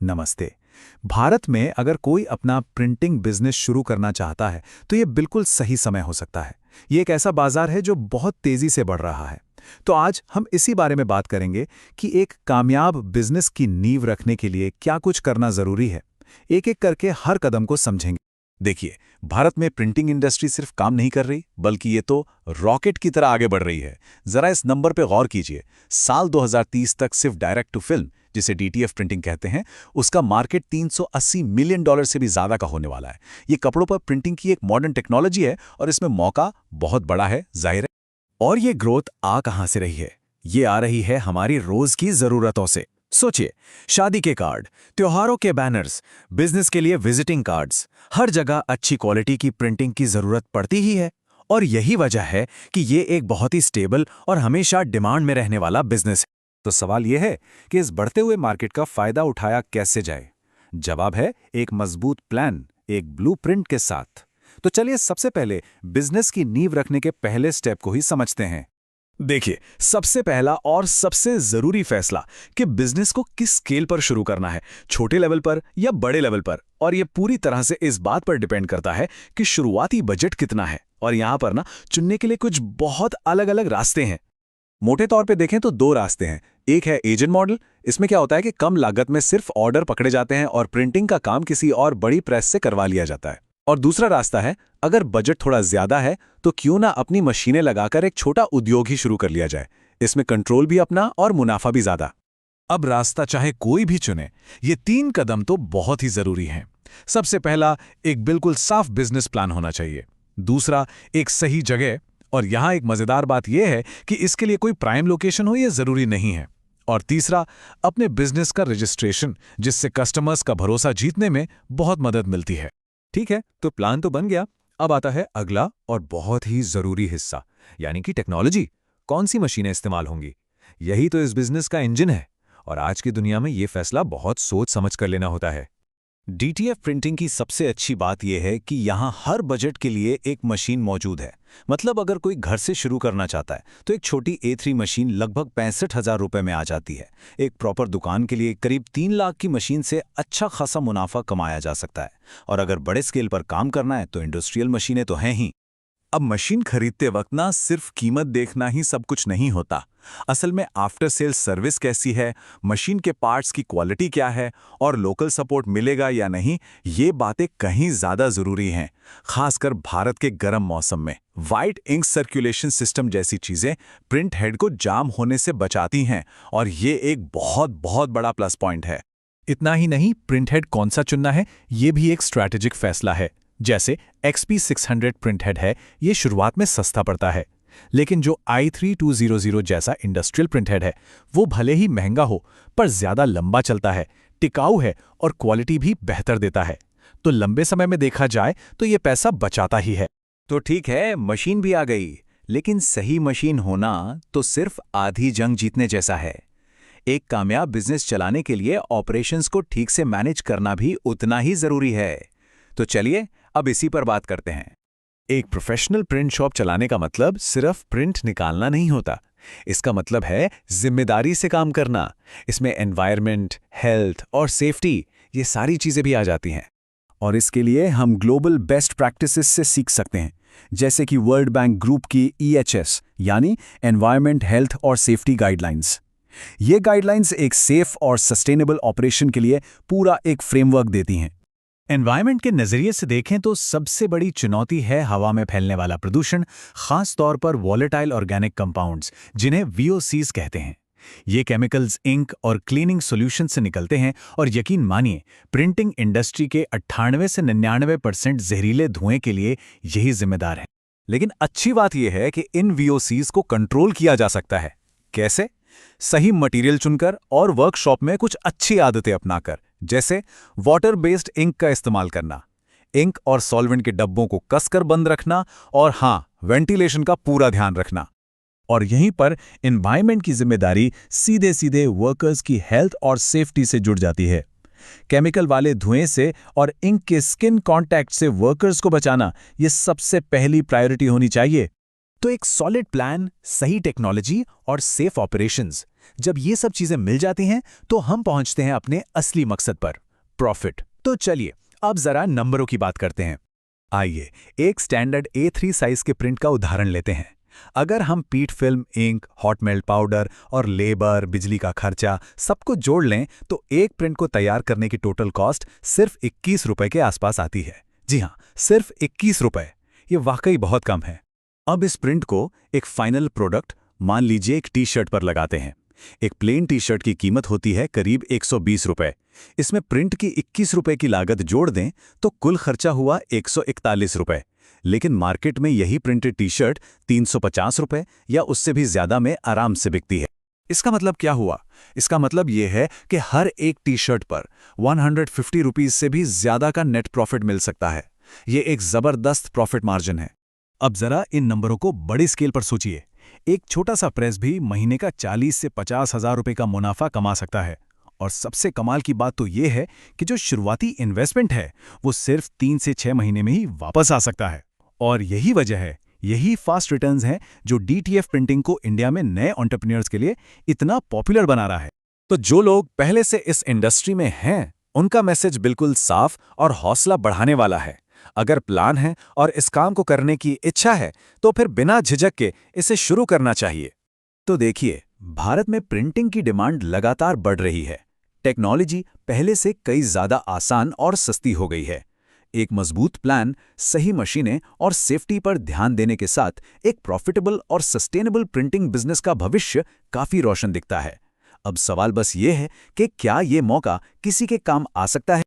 नमस्ते। भारत में अगर कोई अपना प्रिंटिंग बिजनेस शुरू करना चाहता है तो ये बिल्कुल सही समय हो सकता है। ये एक ऐसा बाजार है जो बहुत तेजी से बढ़ रहा है। तो आज हम इसी बारे में बात करेंगे कि एक कामयाब बिजनेस की नींव रखने के लिए क्या कुछ करना जरूरी है। एक एक करके हर कदम को समझेंगे। देखिए, भारत में प्रिंटिंग इंडस्ट्री सिर्फ काम नहीं कर रही, बल्कि ये तो रॉकेट की तरह आगे बढ़ रही है। जरा इस नंबर पे गौर कीजिए। साल 2030 तक सिर्फ डायरेक्ट टू फिल्म, जिसे डीटीएफ प्रिंटिंग कहते हैं, उसका मार्केट $380 मिलियन से भी ज्यादा का होने वाला है। ये कपड़ों पर प्रिंटिंग की एक मॉडर्न टेक्नोलॉजी है और इसमें मौका बहुत बड़ा है, जाहिर है। और ये ग्रोथ आ कहां से रही है? ये आ रही है हमारी रोज की जरूरतों से। सोचिए, शादी के कार्ड, त्योहारों के बैनर्स, बिजनेस के लिए विजिटिंग कार्ड्स, हर जगह अच्छी क्वालिटी की प्रिंटिंग की जरूरत पड़ती ही है। और यही वजह है कि ये एक बहुत ही स्टेबल और हमेशा डिमांड में रहने वाला बिजनेस है। तो सवाल यह है कि इस बढ़ते हुए मार्केट का फायदा उठाया कैसे जाए। जवाब है एक मजबूत प्लान, एक ब्लूप्रिंट के साथ। तो चलिए सबसे पहले बिजनेस की नींव रखने के पहले स्टेप को ही समझते हैं। देखिए, सबसे पहला और सबसे जरूरी फैसला कि बिजनेस को किस स्केल पर शुरू करना है, छोटे लेवल पर या बड़े लेवल पर। और ये पूरी तरह से इस बात पर डिपेंड करता है कि शुरुआती बजट कितना है। और यहाँ पर चुनने के लिए कुछ बहुत अलग अलग रास्ते हैं। मोटे तौर पे देखें तो दो रास्ते हैं। एक है एजेंट मॉडल। इसमें क्या होता है कि कम लागत में सिर्फ ऑर्डर पकड़े जाते हैं और प्रिंटिंग का काम किसी और बड़ी प्रेस से करवा लिया जाता है। और दूसरा रास्ता है, अगर बजट थोड़ा ज्यादा है तो क्यों ना अपनी मशीनें लगाकर एक छोटा उद्योग ही शुरू कर लिया जाए। इसमें कंट्रोल भी अपना और मुनाफा भी ज्यादा। अब रास्ता चाहे कोई भी चुने, ये 3 कदम तो बहुत ही जरूरी हैं। सबसे पहला, एक बिल्कुल साफ बिजनेस प्लान होना चाहिए। दूसरा, एक सही जगह। और यहां एक मजेदार बात यह है कि इसके लिए कोई प्राइम लोकेशन हो यह जरूरी नहीं है। और तीसरा, अपने बिजनेस का रजिस्ट्रेशन, जिससे कस्टमर्स का भरोसा जीतने में बहुत मदद मिलती है। ठीक है, तो प्लान तो बन गया। अब आता है अगला और बहुत ही जरूरी हिस्सा, यानी कि टेक्नोलॉजी। कौन सी मशीनें इस्तेमाल होंगी? यही तो इस बिजनेस का इंजन है। और आज की दुनिया में यह फैसला बहुत सोच समझ कर लेना होता है। डीटीएफ प्रिंटिंग की सबसे अच्छी बात यह है कि यहाँ हर बजट के लिए एक मशीन मौजूद है। मतलब अगर कोई घर से शुरू करना चाहता है तो एक छोटी A3 मशीन लगभग 65,000 रुपए में आ जाती है। एक प्रॉपर दुकान के लिए करीब 3 लाख की मशीन से अच्छा खासा मुनाफा कमाया जा सकता है। और अगर बड़े स्केल पर काम करना है तो इंडस्ट्रियल मशीनें तो हैं ही। अब मशीन खरीदते वक्त सिर्फ कीमत देखना ही सब कुछ नहीं होता। असल में आफ्टर सेल्स सर्विस कैसी है, मशीन के पार्ट्स की क्वालिटी क्या है और लोकल सपोर्ट मिलेगा या नहीं, ये बातें कहीं ज्यादा जरूरी हैं। खासकर भारत के गर्म मौसम में वाइट इंक सर्कुलेशन सिस्टम जैसी चीजें प्रिंट हेड को जाम होने से बचाती हैं। और ये एक बहुत बहुत बड़ा प्लस पॉइंट है। इतना ही नहीं, प्रिंट हेड कौन सा चुनना है ये भी एक स्ट्रैटेजिक फैसला है। जैसे XP600 प्रिंट हेड है, ये शुरुआत में सस्ता पड़ता है। लेकिन जो i3200 जैसा इंडस्ट्रियल प्रिंट हेड है, वो भले ही महंगा हो पर ज्यादा लंबा चलता है, टिकाऊ है और क्वालिटी भी बेहतर देता है। तो लंबे समय में देखा जाए तो ये पैसा बचाता ही है। तो ठीक है, मशीन भी आ गई, लेकिन सही मशीन होना तो सिर्फ आधी जंग जीतने जैसा है। एक कामयाब बिजनेस चलाने के लिए ऑपरेशंस को ठीक से मैनेज करना भी उतना ही जरूरी है। तो चलिए अब इसी पर बात करते हैं। एक प्रोफेशनल प्रिंट शॉप चलाने का मतलब सिर्फ प्रिंट निकालना नहीं होता। इसका मतलब है जिम्मेदारी से काम करना। इसमें एनवायरनमेंट, हेल्थ और सेफ्टी, ये सारी चीजें भी आ जाती हैं। और इसके लिए हम ग्लोबल बेस्ट प्रैक्टिसेस से सीख सकते हैं, जैसे कि वर्ल्ड बैंक ग्रुप की EHS यानी एनवायरनमेंट, हेल्थ और सेफ्टी गाइडलाइंस। ये गाइडलाइंस एक सेफ और सस्टेनेबल ऑपरेशन के लिए पूरा एक फ्रेमवर्क देती हैं। एनवायरनमेंट के नजरिए से देखें तो सबसे बड़ी चुनौती है हवा में फैलने वाला प्रदूषण, खास तौर पर वॉलेटाइल ऑर्गेनिक कंपाउंड्स, जिन्हें VOCs कहते हैं। ये केमिकल्स इंक और क्लीनिंग सॉल्यूशन से निकलते हैं और यकीन मानिए, प्रिंटिंग इंडस्ट्री के 98 से 99% जहरीले धुएं के लिए यही जिम्मेदार है। लेकिन अच्छी बात यह है कि इन VOCs को कंट्रोल किया जा सकता है। कैसे? सही मटेरियल चुनकर और वर्कशॉप में कुछ अच्छी आदतें अपनाकर, जैसे वाटर बेस्ड इंक का इस्तेमाल करना, इंक और सॉल्वेंट के डब्बों को कसकर बंद रखना और हाँ, वेंटिलेशन का पूरा ध्यान रखना। और यहीं पर एनवायरनमेंट की जिम्मेदारी सीधे सीधे वर्कर्स की हेल्थ और सेफ्टी से जुड़ जाती है। केमिकल वाले धुएं से और इंक के स्किन कांटेक्ट से वर्कर्स को बचाना, ये सबसे पहली प्रायोरिटी होनी चाहिए। तो एक सॉलिड प्लान, सही टेक्नोलॉजी और सेफ ऑपरेशंस, जब ये सब चीजें मिल जाती हैं तो हम पहुंचते हैं अपने असली मकसद पर, प्रॉफिट। तो चलिए अब जरा नंबरों की बात करते हैं। आइए एक स्टैंडर्ड A3 साइज के प्रिंट का उदाहरण लेते हैं। अगर हम PET film, ink, hot melt powder और लेबर, बिजली का खर्चा सबको जोड़ लें तो एक प्रिंट को तैयार करने की टोटल कॉस्ट सिर्फ 21 रुपए के आसपास आती है। जी हाँ, सिर्फ 21 रुपए। ये वाकई बहुत कम है। अब इस प्रिंट को एक फाइनल प्रोडक्ट, मान लीजिए एक टी शर्ट पर लगाते हैं। एक प्लेन टी शर्ट की कीमत होती है करीब 120 रुपए। इसमें प्रिंट की 21 रुपए की लागत जोड़ दें तो कुल खर्चा हुआ 141 रुपए। लेकिन मार्केट में यही प्रिंटेड टी शर्ट 350 रुपए या उससे भी ज्यादा में आराम से बिकती है। इसका मतलब क्या हुआ? इसका मतलब यह है कि हर एक टी शर्ट पर 150 रुपीज से भी ज्यादा का नेट प्रॉफिट मिल सकता है। ये एक जबरदस्त प्रॉफिट मार्जिन है। अब जरा इन नंबरों को बड़ी स्केल पर सोचिए। एक छोटा सा प्रेस भी महीने का 40 से 50 हजार रुपए का मुनाफा कमा सकता है। और सबसे कमाल की बात तो ये है कि जो शुरुआती इन्वेस्टमेंट है वो सिर्फ 3 से 6 महीने में ही वापस आ सकता है। और यही वजह है, यही फास्ट रिटर्न्स हैं जो DTF प्रिंटिंग को इंडिया में नए एंटरप्रेन्योर्स के लिए इतना पॉपुलर बना रहा है। तो जो लोग पहले से इस इंडस्ट्री में हैं, उनका मैसेज बिल्कुल साफ और हौसला बढ़ाने वाला है। अगर प्लान है और इस काम को करने की इच्छा है तो फिर बिना झिझक के इसे शुरू करना चाहिए। तो देखिए, भारत में प्रिंटिंग की डिमांड लगातार बढ़ रही है। टेक्नोलॉजी पहले से कई ज्यादा आसान और सस्ती हो गई है। एक मजबूत प्लान, सही मशीनें और सेफ्टी पर ध्यान देने के साथ एक प्रॉफिटेबल और सस्टेनेबल प्रिंटिंग बिजनेस का भविष्य काफी रोशन दिखता है। अब सवाल बस ये है कि क्या ये मौका किसी के काम आ सकता है?